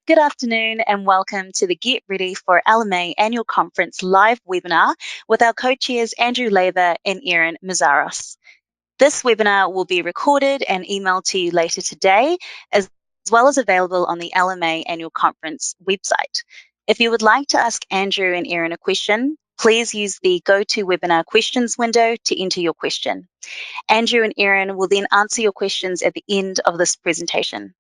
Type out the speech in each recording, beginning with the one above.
Good afternoon and welcome to the Get Ready for LMA Annual Conference live webinar with our co-chairs Andrew Laver and Erin Meszaros. This webinar will be recorded and emailed to you later today, as well as available on the LMA Annual Conference website. If you would like to ask Andrew and Erin a question, please use the GoToWebinar questions window to enter your question. Andrew and Erin will then answer your questions at the end of this presentation.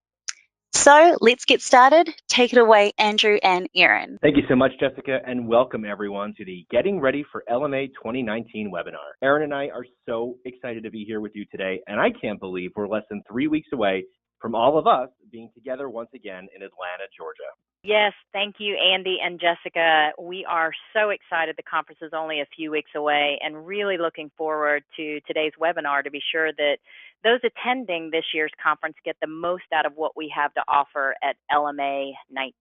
So let's get started. Take it away, Andrew and Erin. Thank you so much, Jessica, and welcome everyone to the Getting Ready for LMA 2019 webinar. Erin and I are so excited to be here with you today, and I can't believe we're less than 3 weeks away from all of us being together once again in Atlanta, Georgia. Yes, thank you, Andy and Jessica. We are so excited. The conference is only a few weeks away and really looking forward to today's webinar to be sure that those attending this year's conference get the most out of what we have to offer at LMA 19.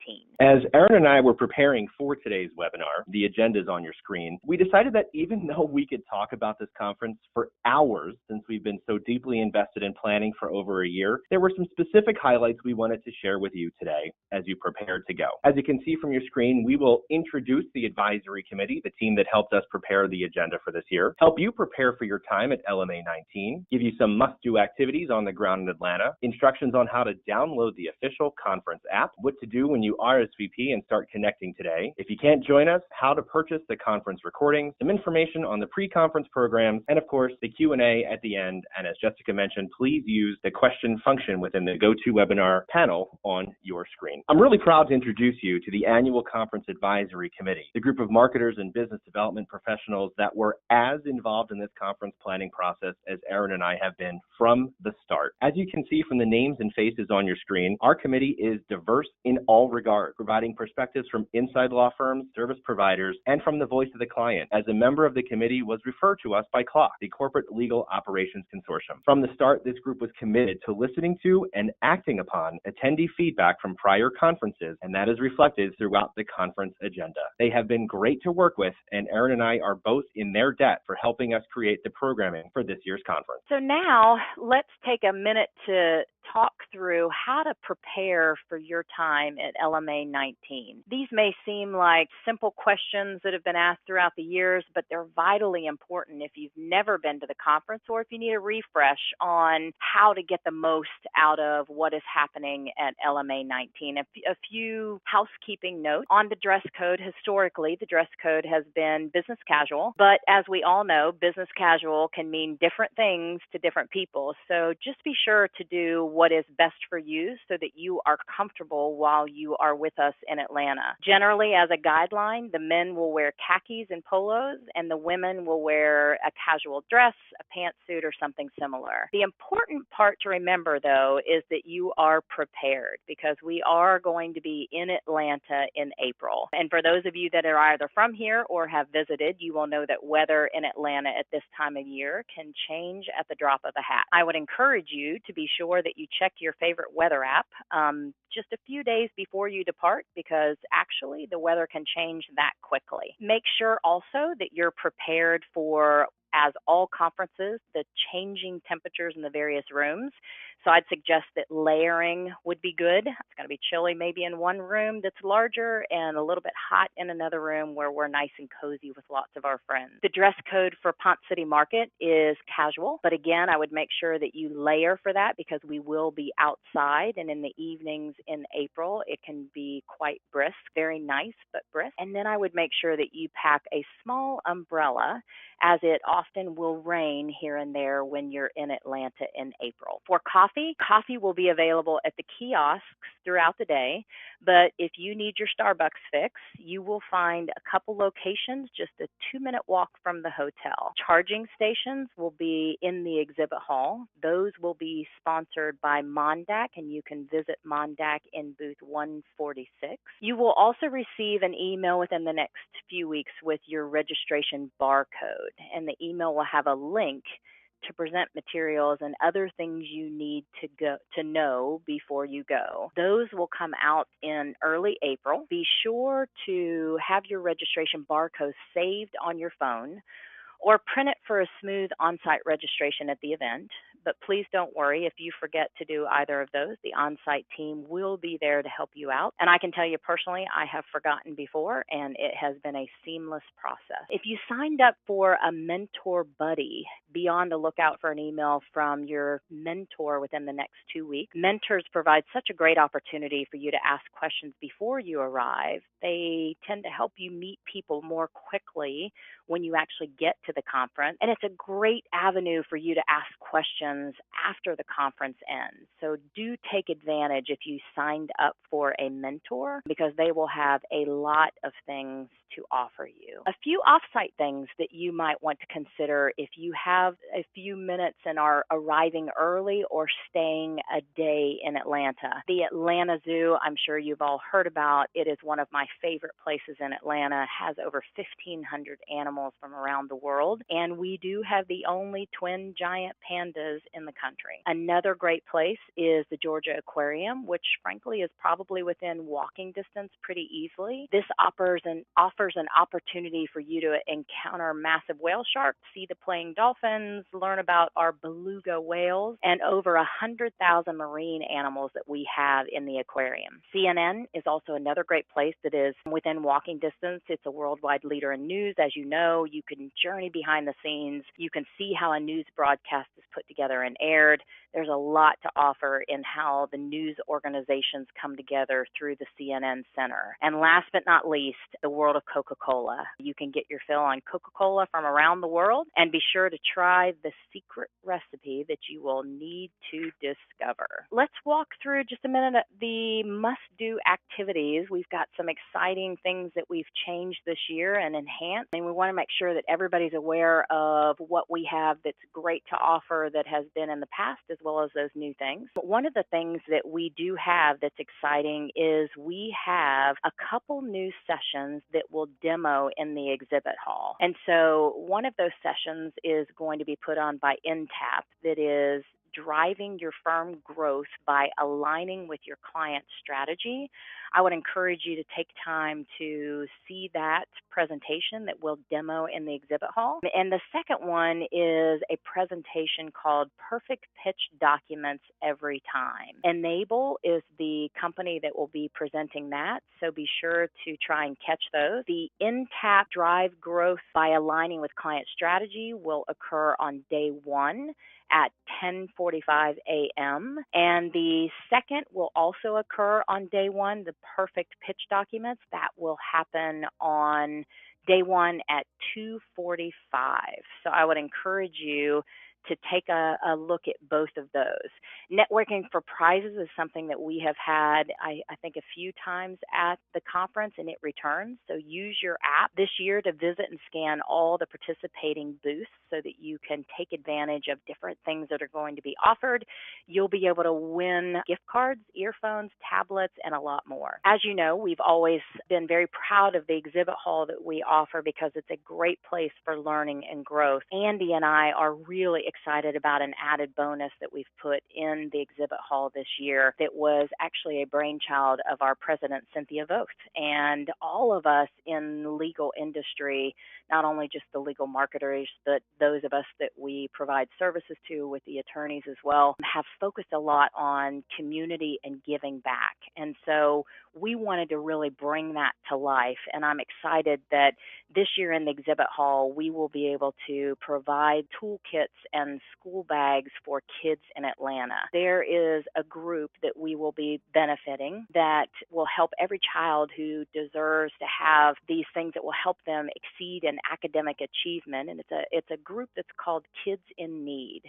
As Erin and I were preparing for today's webinar, the agenda is on your screen, we decided that even though we could talk about this conference for hours since we've been so deeply invested in planning for over a year, there were some specific highlights we wanted to share with you today as you prepared to go. As you can see from your screen, we will introduce the advisory committee, the team that helped us prepare the agenda for this year, help you prepare for your time at LMA 19, give you some must-do activities on the ground in Atlanta, instructions on how to download the official conference app, what to do when you RSVP and start connecting today. If you can't join us, how to purchase the conference recording, some information on the pre-conference programs, and of course, the Q&A at the end. And as Jessica mentioned, please use the question function within the GoToWebinar panel on your screen. I'm really proud to introduce you to the Annual Conference Advisory Committee, the group of marketers and business development professionals that were as involved in this conference planning process as Erin and I have been from the start. As you can see from the names and faces on your screen, our committee is diverse in all regards, providing perspectives from inside law firms, service providers, and from the voice of the client. As a member of the committee was referred to us by CLOC, the Corporate Legal Operations Consortium. From the start, this group was committed to listening to and acting upon attendee feedback from prior conferences, and that is reflected throughout the conference agenda. They have been great to work with, and Erin and I are both in their debt for helping us create the programming for this year's conference. So now let's take a minute to talk through how to prepare for your time at LMA 19. These may seem like simple questions that have been asked throughout the years, but they're vitally important if you've never been to the conference or if you need a refresh on how to get the most out of what is happening at LMA 19. A few housekeeping notes on the dress code. Historically, the dress code has been business casual, but as we all know, business casual can mean different things to different people. So just be sure to do what is best for you so that you are comfortable while you are with us in Atlanta. Generally, as a guideline, the men will wear khakis and polos, and the women will wear a casual dress, a pantsuit, or something similar. The important part to remember, though, is that you are prepared because we are going to be in Atlanta in April. And for those of you that are either from here or have visited, you will know that weather in Atlanta at this time of year can change at the drop of a hat. I would encourage you to be sure that you check your favorite weather app just a few days before you depart because actually the weather can change that quickly. Make sure also that you're prepared for, as all conferences, the changing temperatures in the various rooms. So I'd suggest that layering would be good. It's going to be chilly maybe in one room that's larger and a little bit hot in another room where we're nice and cozy with lots of our friends. The dress code for Ponce City Market is casual, but again, I would make sure that you layer for that because we will be outside, and in the evenings in April, it can be quite brisk, very nice, but brisk. And then I would make sure that you pack a small umbrella as it often will rain here and there when you're in Atlanta in April. For coffee will be available at the kiosks throughout the day, but if you need your Starbucks fix, you will find a couple locations just a 2-minute walk from the hotel. Charging stations will be in the exhibit hall. Those will be sponsored by Mondac, and you can visit Mondac in booth 146. You will also receive an email within the next few weeks with your registration barcode, and the email will have a link to present materials and other things you need to know before you go. Those will come out in early April. Be sure to have your registration barcode saved on your phone or print it for a smooth on-site registration at the event. but please don't worry if you forget to do either of those. The on-site team will be there to help you out. And I can tell you personally, I have forgotten before, and it has been a seamless process. If you signed up for a mentor buddy, be on the lookout for an email from your mentor within the next 2 weeks. Mentors provide such a great opportunity for you to ask questions before you arrive. They tend to help you meet people more quickly when you actually get to the conference. And it's a great avenue for you to ask questions after the conference ends. So do take advantage if you signed up for a mentor, because they will have a lot of things to offer you. A few offsite things that you might want to consider if you have a few minutes and are arriving early or staying a day in Atlanta. The Atlanta Zoo, I'm sure you've all heard about. It is one of my favorite places in Atlanta. It has over 1,500 animals from around the world, and we do have the only twin giant pandas in the country. Another great place is the Georgia Aquarium, which frankly is probably within walking distance pretty easily. This offers an opportunity for you to encounter massive whale sharks, see the playing dolphins, learn about our beluga whales, and over 100,000 marine animals that we have in the aquarium. CNN is also another great place that is within walking distance. It's a worldwide leader in news. As you know, you can journey behind the scenes. You can see how a news broadcast is put together and aired. There's a lot to offer in how the news organizations come together through the CNN Center. And last but not least, the world of Coca-Cola. You can get your fill on Coca-Cola from around the world, and be sure to try the secret recipe that you will need to discover. Let's walk through just a minute the must-do activities. We've got some exciting things that we've changed this year and enhanced, and we want to make sure that everybody's aware of what we have that's great to offer that has been in the past, as well as those new things. But one of the things that we do have that's exciting is we have a couple new sessions that will demo in the exhibit hall. And so one of those sessions is going to be put on by NTAP, that is driving your firm growth by aligning with your client strategy. I would encourage you to take time to see that presentation that we'll demo in the exhibit hall. And the second one is a presentation called Perfect Pitch Documents Every Time. Enable is the company that will be presenting that, so be sure to try and catch those. The NTAP Drive Growth by Aligning with Client Strategy will occur on day one at 10:45 a.m. And the second will also occur on day one, the Perfect Pitch Documents. That will happen on day one at 2:45. So I would encourage you to take a look at both of those. Networking for prizes is something that we have had, I think, a few times at the conference, and it returns. So use your app this year to visit and scan all the participating booths so that you can take advantage of different things that are going to be offered. You'll be able to win gift cards, earphones, tablets, and a lot more. As you know, we've always been very proud of the exhibit hall that we offer because it's a great place for learning and growth. Andy and I are really excited about an added bonus that we've put in the exhibit hall this year that was actually a brainchild of our president, Cynthia Voth. And all of us in the legal industry, not only just the legal marketers, but those of us that we provide services to with the attorneys as well, have focused a lot on community and giving back. And so we wanted to really bring that to life. And I'm excited that this year in the exhibit hall, we will be able to provide toolkits and school bags for kids in Atlanta. There is a group that we will be benefiting that will help every child who deserves to have these things that will help them exceed in academic achievement. And it's a group that's called Kids in Need.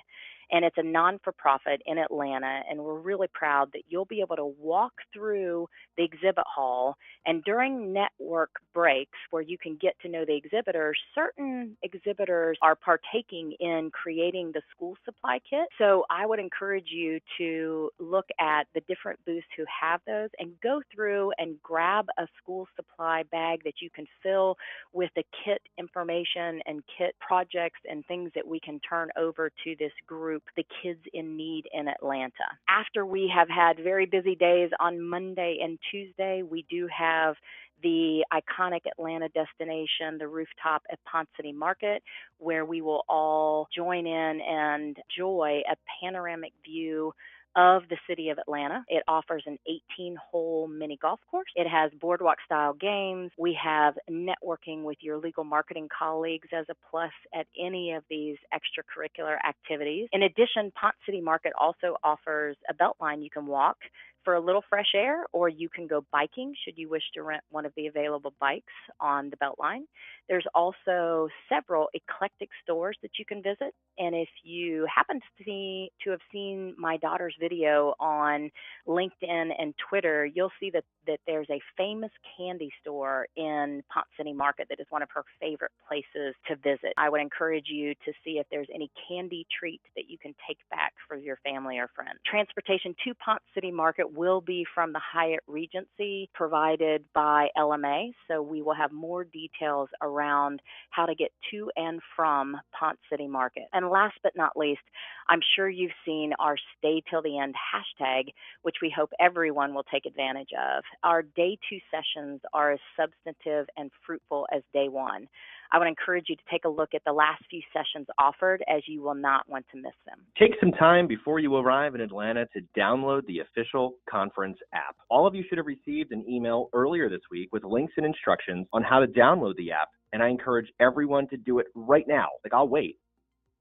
And it's a non-for-profit in Atlanta, and we're really proud that you'll be able to walk through the exhibit hall, and during network breaks where you can get to know the exhibitors, certain exhibitors are partaking in creating the school supply kit. So I would encourage you to look at the different booths who have those and go through and grab a school supply bag that you can fill with the kit information and kit projects and things that we can turn over to this group, the Kids in Need in Atlanta. After we have had very busy days on Monday and Tuesday, we do have the iconic Atlanta destination, the rooftop at Ponce City Market, where we will all join in and enjoy a panoramic view of the city of Atlanta. It offers an 18-hole mini golf course. It has boardwalk-style games. We have networking with your legal marketing colleagues as a plus at any of these extracurricular activities. In addition, Ponce City Market also offers a beltline you can walk for a little fresh air, or you can go biking should you wish to rent one of the available bikes on the Beltline. There's also several eclectic stores that you can visit. And if you happen to have seen my daughter's video on LinkedIn and Twitter, you'll see that there's a famous candy store in Ponce City Market that is one of her favorite places to visit. I would encourage you to see if there's any candy treat that you can take back for your family or friends. Transportation to Ponce City Market will be from the Hyatt Regency provided by LMA, so we will have more details around how to get to and from Ponce City Market. And last but not least, I'm sure you've seen our Stay Till the End hashtag, which we hope everyone will take advantage of. Our day 2 sessions are as substantive and fruitful as day 1. I would encourage you to take a look at the last few sessions offered, as you will not want to miss them. Take some time before you arrive in Atlanta to download the official conference app. All of you should have received an email earlier this week with links and instructions on how to download the app, and I encourage everyone to do it right now. I'll wait.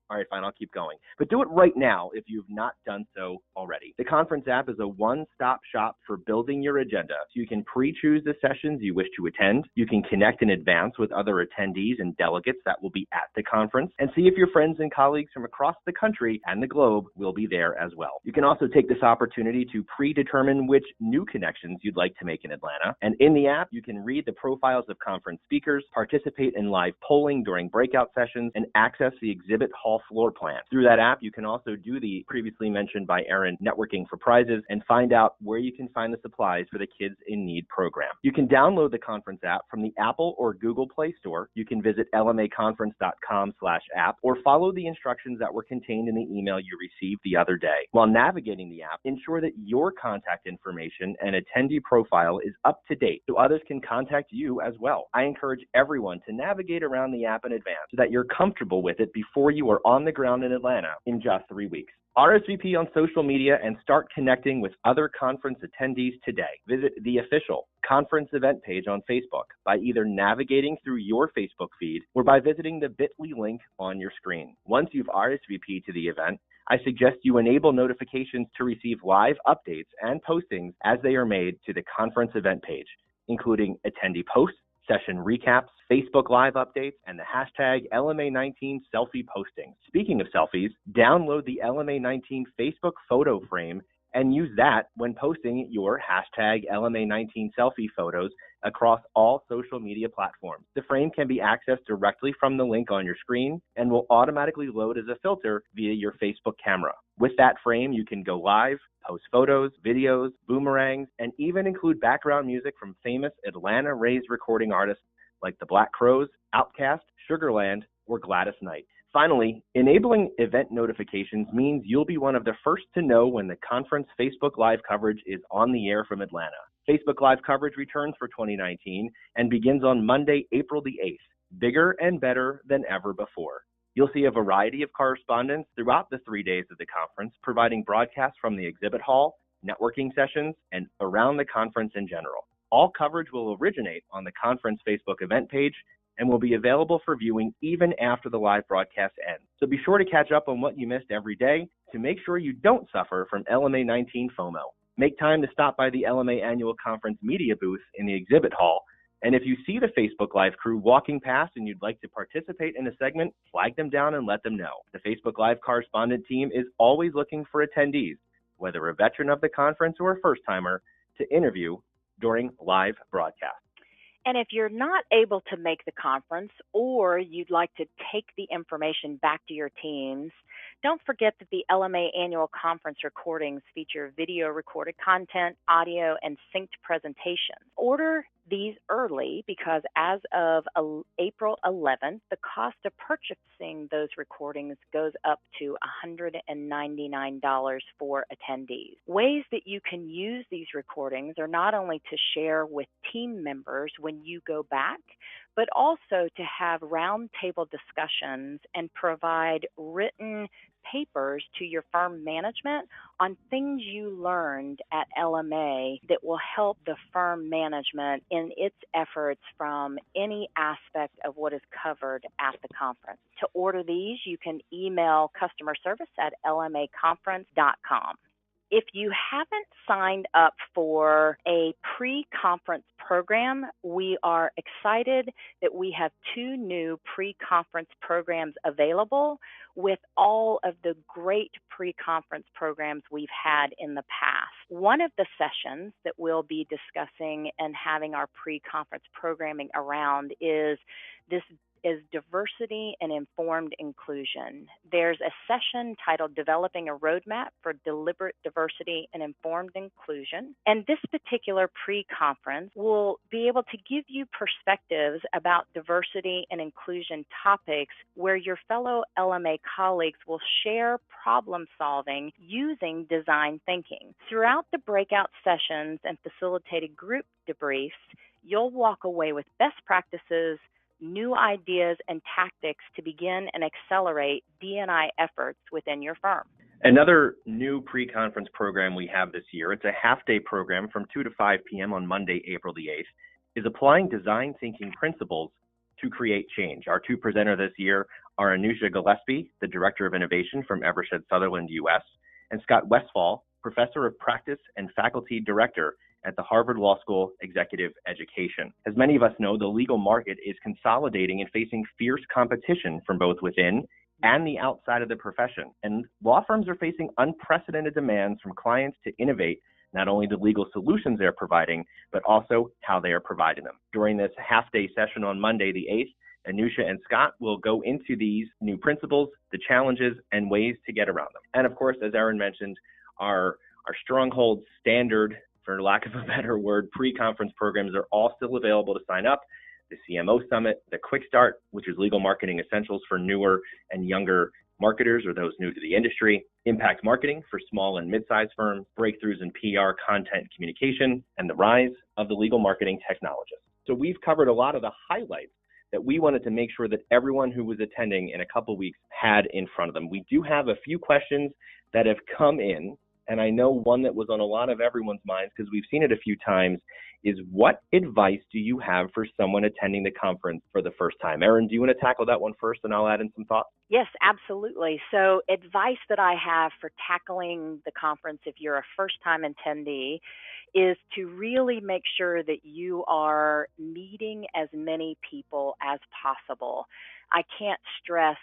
All right, fine, I'll keep going. But do it right now if you've not done so already. The conference app is a one-stop shop for building your agenda. So you can pre-choose the sessions you wish to attend. You can connect in advance with other attendees and delegates that will be at the conference, and see if your friends and colleagues from across the country and the globe will be there as well. You can also take this opportunity to predetermine which new connections you'd like to make in Atlanta. And in the app, you can read the profiles of conference speakers, participate in live polling during breakout sessions, and access the exhibit hall floor plan. Through that app, you can also do the previously mentioned by Erin networking for prizes and find out where you can find the supplies for the Kids in Need program. You can download the conference app from the Apple or Google Play Store. You can visit lmaconference.com/app or follow the instructions that were contained in the email you received the other day. While navigating the app, ensure that your contact information and attendee profile is up to date so others can contact you as well. I encourage everyone to navigate around the app in advance so that you're comfortable with it before you are on the ground in Atlanta in just 3 weeks. RSVP on social media and start connecting with other conference attendees today. Visit the official conference event page on Facebook by either navigating through your Facebook feed or by visiting the bit.ly link on your screen. Once you've RSVP'd to the event, I suggest you enable notifications to receive live updates and postings as they are made to the conference event page, including attendee posts, session recaps, Facebook Live updates, and the hashtag LMA19 selfie postings. Speaking of selfies, download the LMA19 Facebook photo frame and use that when posting your hashtag LMA19 selfie photos across all social media platforms. The frame can be accessed directly from the link on your screen and will automatically load as a filter via your Facebook camera. With that frame, you can go live, post photos, videos, boomerangs, and even include background music from famous Atlanta-raised recording artists like the Black Crowes, Outkast, Sugarland, or Gladys Knight. Finally, enabling event notifications means you'll be one of the first to know when the conference Facebook Live coverage is on the air from Atlanta. Facebook Live coverage returns for 2019 and begins on Monday, April the 8th, bigger and better than ever before. You'll see a variety of correspondents throughout the 3 days of the conference, providing broadcasts from the exhibit hall, networking sessions, and around the conference in general. All coverage will originate on the conference Facebook event page and will be available for viewing even after the live broadcast ends. So be sure to catch up on what you missed every day to make sure you don't suffer from LMA19 FOMO. Make time to stop by the LMA Annual Conference media booth in the exhibit hall. And if you see the Facebook Live crew walking past and you'd like to participate in a segment, flag them down and let them know. The Facebook Live correspondent team is always looking for attendees, whether a veteran of the conference or a first-timer, to interview during live broadcast. And if you're not able to make the conference or you'd like to take the information back to your teams, don't forget that the LMA annual conference recordings feature video recorded content, audio, and synced presentations. Order these early because as of April 11th, the cost of purchasing those recordings goes up to $199 for attendees. Ways that you can use these recordings are not only to share with team members when you go back, but also to have roundtable discussions and provide written papers to your firm management on things you learned at LMA that will help the firm management in its efforts from any aspect of what is covered at the conference. To order these, you can email customer service at lmaconference.com. If you haven't signed up for a pre-conference program, we are excited that we have 2 new pre-conference programs available with all of the great pre-conference programs we've had in the past. One of the sessions that we'll be discussing and having our pre-conference programming around is diversity and informed inclusion. There's a session titled Developing a Roadmap for Deliberate Diversity and Informed Inclusion. And this particular pre-conference will be able to give you perspectives about diversity and inclusion topics where your fellow LMA colleagues will share problem solving using design thinking. Throughout the breakout sessions and facilitated group debriefs, you'll walk away with best practices, new ideas, and tactics to begin and accelerate D&I efforts within your firm. Another new pre-conference program we have this year, it's a half-day program from 2 to 5 p.m. on Monday, April the 8th, is applying design thinking principles to create change. Our 2 presenters this year are Anusha Gillespie, the Director of Innovation from Eversheds Sutherland, U.S., and Scott Westfall, Professor of Practice and Faculty Director at the Harvard Law School Executive Education. As many of us know, the legal market is consolidating and facing fierce competition from both within and the outside of the profession. And law firms are facing unprecedented demands from clients to innovate not only the legal solutions they're providing, but also how they are providing them. During this half-day session on Monday, the 8th, Anusha and Scott will go into these new principles, the challenges, and ways to get around them. And of course, as Erin mentioned, our stronghold standard, for lack of a better word, pre-conference programs are all still available to sign up. The CMO Summit, the Quick Start, which is legal marketing essentials for newer and younger marketers or those new to the industry, Impact Marketing for small and mid-sized firms, Breakthroughs in PR, Content Communication, and the Rise of the Legal Marketing Technologist. So we've covered a lot of the highlights that we wanted to make sure that everyone who was attending in a couple weeks had in front of them. We do have a few questions that have come in, and I know one that was on a lot of everyone's minds because we've seen it a few times, is what advice do you have for someone attending the conference for the first time? Erin, do you want to tackle that one first and I'll add in some thoughts? Yes, absolutely. So advice that I have for tackling the conference if you're a first-time attendee is to really make sure that you are meeting as many people as possible. I can't stress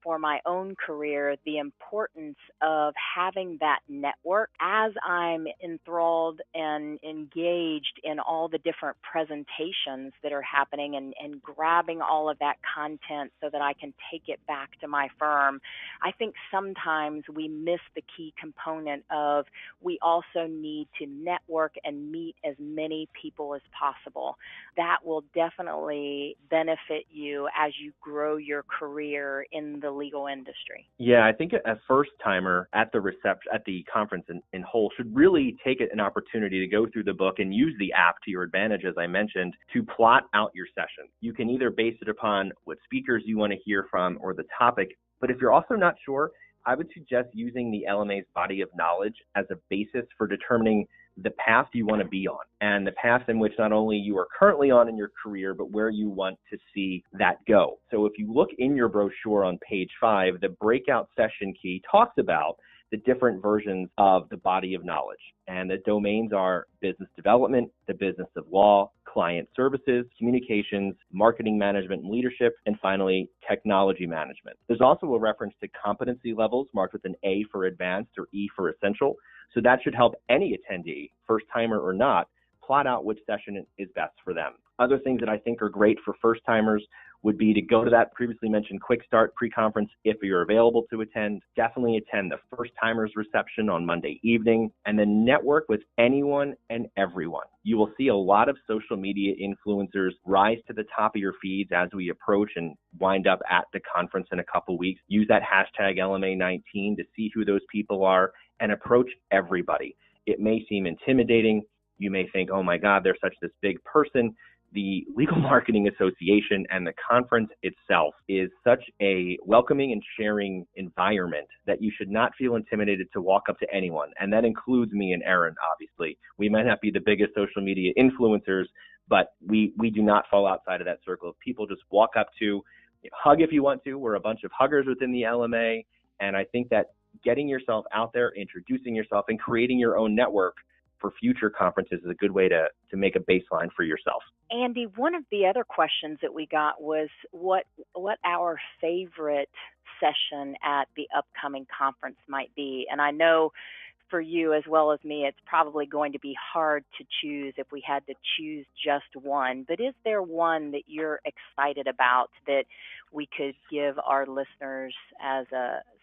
for my own career the importance of having that network as I'm enthralled and engaged in all the different presentations that are happening and grabbing all of that content so that I can take it back to my firm. I think sometimes we miss the key component of we also need to network and meet as many people as possible. That will definitely benefit you as you grow your career in the legal industry. Yeah, I think a first timer at the conference in whole should really take an opportunity to go through the book and use the app to your advantage, as I mentioned, to plot out your session. You can either base it upon what speakers you want to hear from or the topic, but if you're also not sure, I would suggest using the LMA's body of knowledge as a basis for determining the path you want to be on and the path in which not only you are currently on in your career, but where you want to see that go. So if you look in your brochure on page 5, the breakout session key talks about the different versions of the body of knowledge. And the domains are business development, the business of law, client services, communications, marketing management and leadership, and finally, technology management. There's also a reference to competency levels marked with an A for advanced or E for essential. So that should help any attendee, first timer or not, plot out which session is best for them. Other things that I think are great for first timers would be to go to that previously mentioned quick start pre-conference if you're available to attend. Definitely attend the first timers reception on Monday evening, and then network with anyone and everyone. You will see a lot of social media influencers rise to the top of your feeds as we approach and wind up at the conference in a couple weeks. Use that hashtag LMA19 to see who those people are and approach everybody. It may seem intimidating. You may think, oh my God, they're such this big person. The Legal Marketing Association and the conference itself is such a welcoming and sharing environment that you should not feel intimidated to walk up to anyone. And that includes me and Erin, obviously. We might not be the biggest social media influencers, but we do not fall outside of that circle of people. Just walk up to, hug if you want to. We're a bunch of huggers within the LMA. And I think that getting yourself out there, introducing yourself, and creating your own network for future conferences is a good way to make a baseline for yourself. Andy, one of the other questions that we got was what our favorite session at the upcoming conference might be. And I know for you as well as me, it's probably going to be hard to choose if we had to choose just one. But is there one that you're excited about that we could give our listeners as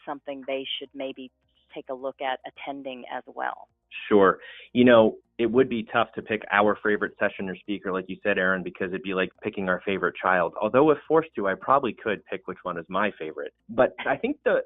something they should maybe take a look at attending as well? Sure. It would be tough to pick our favorite session or speaker, like you said, Erin, because it'd be like picking our favorite child. Although if forced to, I probably could pick which one is my favorite. But I think to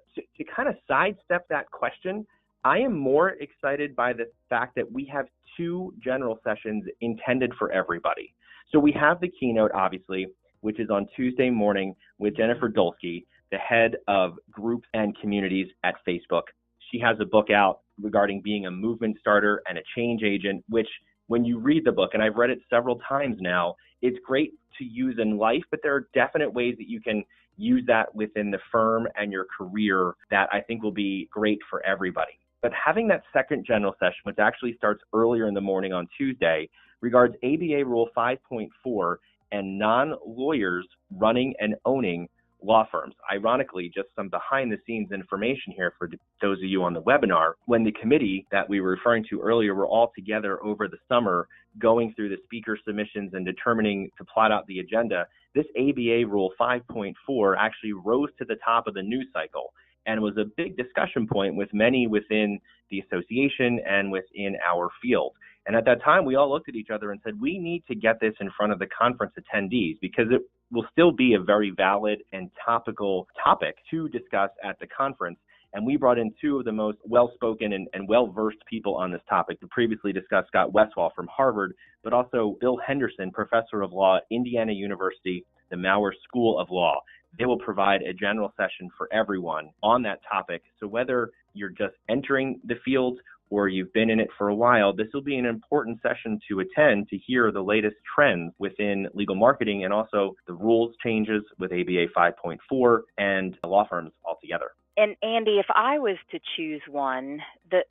kind of sidestep that question, I am more excited by the fact that we have two general sessions intended for everybody. So we have the keynote, obviously, which is on Tuesday morning with Jennifer Dolsky, the head of groups and communities at Facebook. She has a book out regarding being a movement starter and a change agent, which when you read the book, and I've read it several times now, it's great to use in life, but there are definite ways that you can use that within the firm and your career that I think will be great for everybody. But having that second general session, which actually starts earlier in the morning on Tuesday, regards ABA Rule 5.4 and non-lawyers running and owning law firms. Ironically, just some behind the scenes information here for those of you on the webinar. When the committee that we were referring to earlier were all together over the summer going through the speaker submissions and determining to plot out the agenda, this ABA Rule 5.4 actually rose to the top of the news cycle and was a big discussion point with many within the association and within our field. And at that time, we all looked at each other and said, we need to get this in front of the conference attendees because it will still be a very valid and topical topic to discuss at the conference. And we brought in two of the most well-spoken and well-versed people on this topic. The previously discussed Scott Westphal from Harvard, but also Bill Henderson, professor of law at Indiana University, the Maurer School of Law. They will provide a general session for everyone on that topic. So whether you're just entering the field or you've been in it for a while, this will be an important session to attend to hear the latest trends within legal marketing and also the rules changes with ABA 5.4 and law firms altogether. And Andy, if I was to choose one,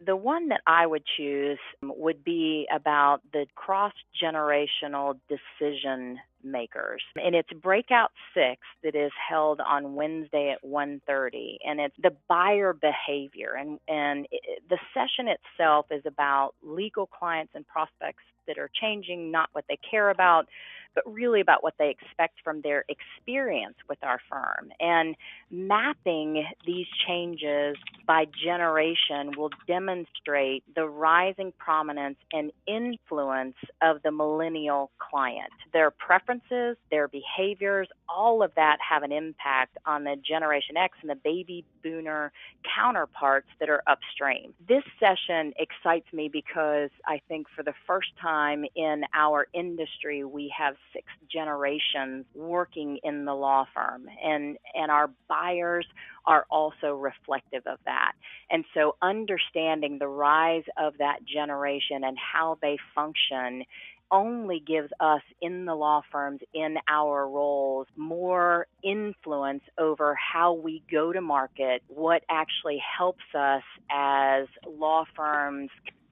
the one that I would choose would be about the cross-generational decision makers. And it's Breakout 6 that is held on Wednesday at 1:30, and it's the buyer behavior. And the session itself is about legal clients and prospects that are changing, not what they care about, but really about what they expect from their experience with our firm. And mapping these changes by generation will demonstrate the rising prominence and influence of the millennial client. Their preferences, their behaviors, all of that have an impact on the Generation X and the baby boomer counterparts that are upstream. This session excites me because I think for the first time in our industry, we have 6 generations working in the law firm, and our buyers are also reflective of that. And so understanding the rise of that generation and how they function only gives us in the law firms, in our roles, more influence over how we go to market, what actually helps us as law firms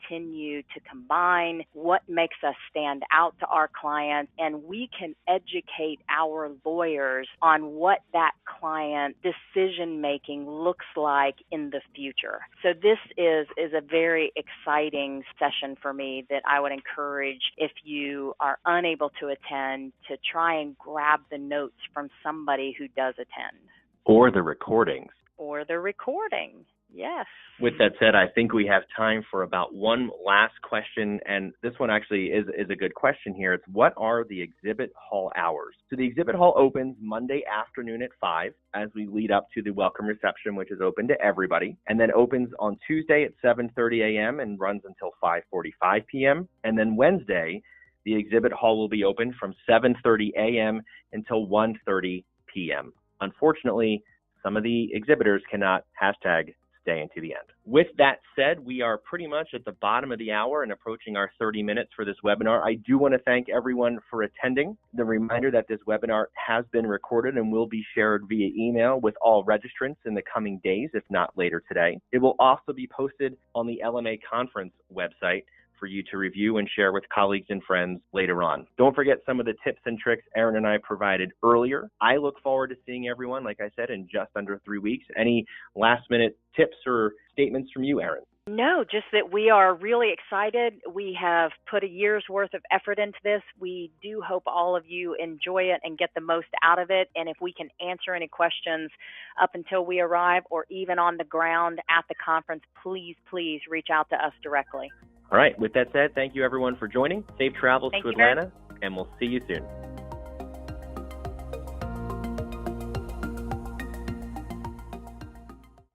continue to combine what makes us stand out to our clients, and we can educate our lawyers on what that client decision making looks like in the future. So this is a very exciting session for me that I would encourage, if you are unable to attend, to try and grab the notes from somebody who does attend. Or the recordings. Or the recording, yes. With that said, I think we have time for about one last question, and this one actually is a good question here. It's, what are the exhibit hall hours? So the exhibit hall opens Monday afternoon at 5 as we lead up to the welcome reception, which is open to everybody, and then opens on Tuesday at 7:30 a.m. and runs until 5:45 p.m. And then Wednesday, the exhibit hall will be open from 7:30 a.m. until 1:30 p.m. Unfortunately, some of the exhibitors cannot hashtag stay into the end. With that said, we are pretty much at the bottom of the hour and approaching our 30 minutes for this webinar. I do want to thank everyone for attending. The reminder that this webinar has been recorded and will be shared via email with all registrants in the coming days, if not later today. It will also be posted on the LMA conference website for you to review and share with colleagues and friends later on. Don't forget some of the tips and tricks Erin and I provided earlier. I look forward to seeing everyone, like I said, in just under 3 weeks. Any last minute tips or statements from you, Erin? No, just that we are really excited. We have put a year's worth of effort into this. We do hope all of you enjoy it and get the most out of it. And if we can answer any questions up until we arrive, or even on the ground at the conference, please reach out to us directly. All right. With that said, thank you everyone for joining. Safe travels to Atlanta, and we'll see you soon.